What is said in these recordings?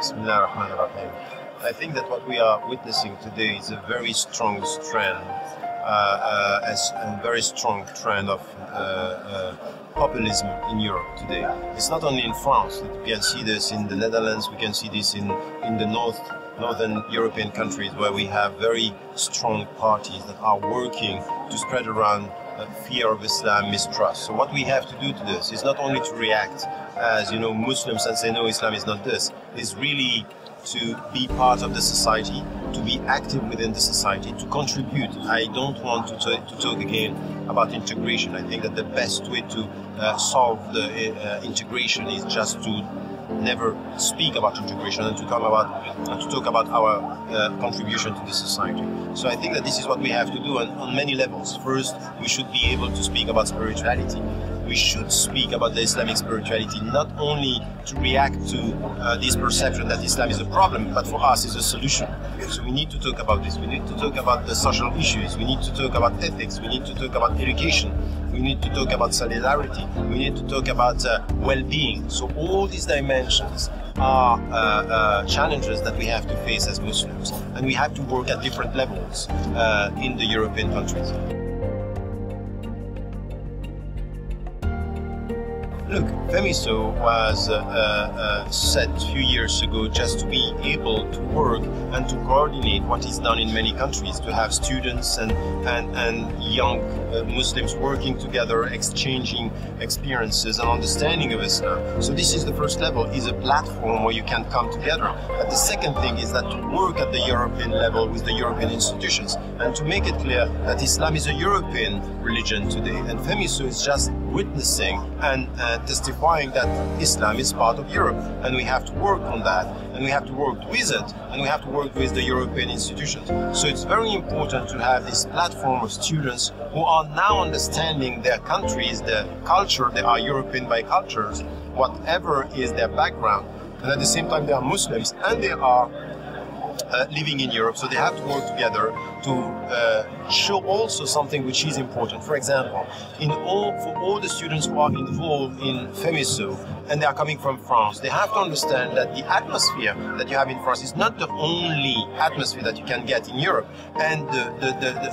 Bismillah ar-Rahman ar-Rahim. I think that what we are witnessing today is a very strong trend, a very strong trend of populism in Europe today. It's not only in France. We can see this in the Netherlands. We can see this in the northern European countries, where we have very strong parties that are working to spread around fear of Islam, mistrust. So what we have to do to this is not only to react as, Muslims and say no, Islam is not this. It's really to be part of the society, to be active within the society, to contribute. I don't want to talk again about integration. I think that the best way to solve the integration is just to never speak about integration and to talk about our contribution to the society. So I think that this is what we have to do on many levels. First, we should be able to speak about spirituality. We should speak about the Islamic spirituality, not only to react to this perception that Islam is a problem, but for us is a solution. So we need to talk about this. We need to talk about the social issues. We need to talk about ethics. We need to talk about education. We need to talk about solidarity. We need to talk about well-being. So all these dimensions are challenges that we have to face as Muslims, and we have to work at different levels in the European countries. Look, FEMISO was set a few years ago just to be able to work and to coordinate what is done in many countries, to have students and young Muslims working together, exchanging experiences and understanding of Islam. So this is the first level, is a platform where you can come together. But the second thing is that to work at the European level with the European institutions and to make it clear that Islam is a European religion today, and FEMISO is just witnessing and testifying that Islam is part of Europe, and we have to work on that, and we have to work with it, and we have to work with the European institutions. So it's very important to have this platform of students who are now understanding their countries, their culture. They are European by cultures, whatever is their background, and at the same time they are Muslims and they are living in Europe, so they have to work together to show also something which is important. For example, for all the students who are involved in FEMISO and they are coming from France, they have to understand that the atmosphere that you have in France is not the only atmosphere that you can get in Europe. And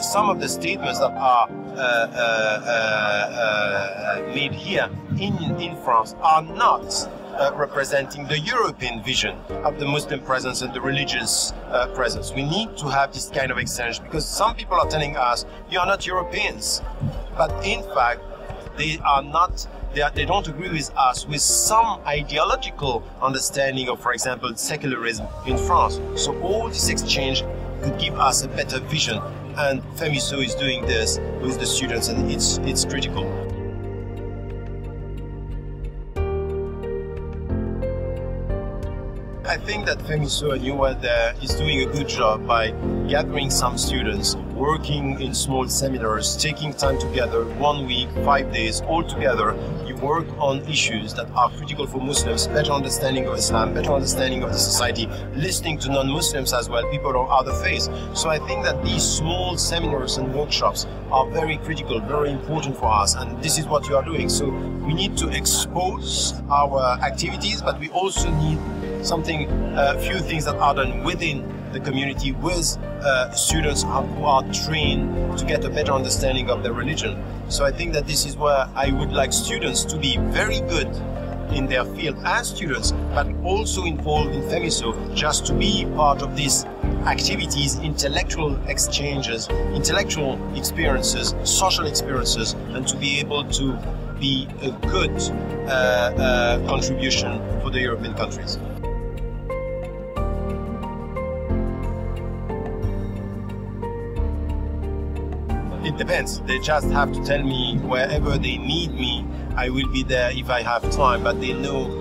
some of the statements that are made here in France are not representing the European vision of the Muslim presence and the religious presence. We need to have this kind of exchange, because some people are telling us, you are not Europeans, but in fact they are not. They don't agree with us with some ideological understanding of, for example, secularism in France. So all this exchange could give us a better vision, and FEMISO is doing this with the students, and it's critical. I think that FEMISO and you are there is doing a good job by gathering some students, working in small seminars, taking time together, 1 week, 5 days, all together. You work on issues that are critical for Muslims, better understanding of Islam, better understanding of the society, listening to non-Muslims as well, people of other faiths. So I think that these small seminars and workshops are very critical, very important for us, and this is what you are doing. So we need to expose our activities, but we also need few things that are done within the community with students who are trained to get a better understanding of their religion. So I think that this is where I would like students to be very good in their field as students, but also involved in FEMISO, just to be part of these activities, intellectual exchanges, intellectual experiences, social experiences, and to be able to be a good contribution for the European countries. It depends. They just have to tell me wherever they need me, I will be there if I have time. But they know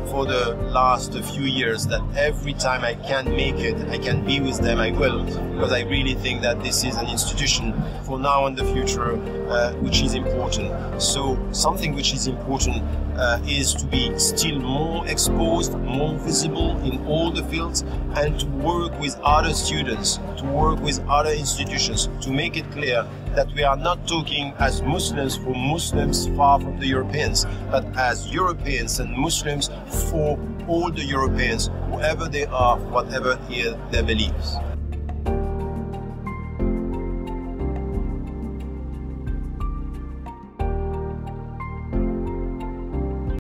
for the last few years that every time I can make it, I can be with them, I will. Because I really think that this is an institution for now and the future which is important. So something which is important is to be still more exposed, more visible in all the fields, and to work with other students, to work with other institutions, to make it clear that we are not talking as Muslims for Muslims far from the Europeans, but as Europeans and Muslims Muslims, for all the Europeans, whoever they are, whatever their beliefs.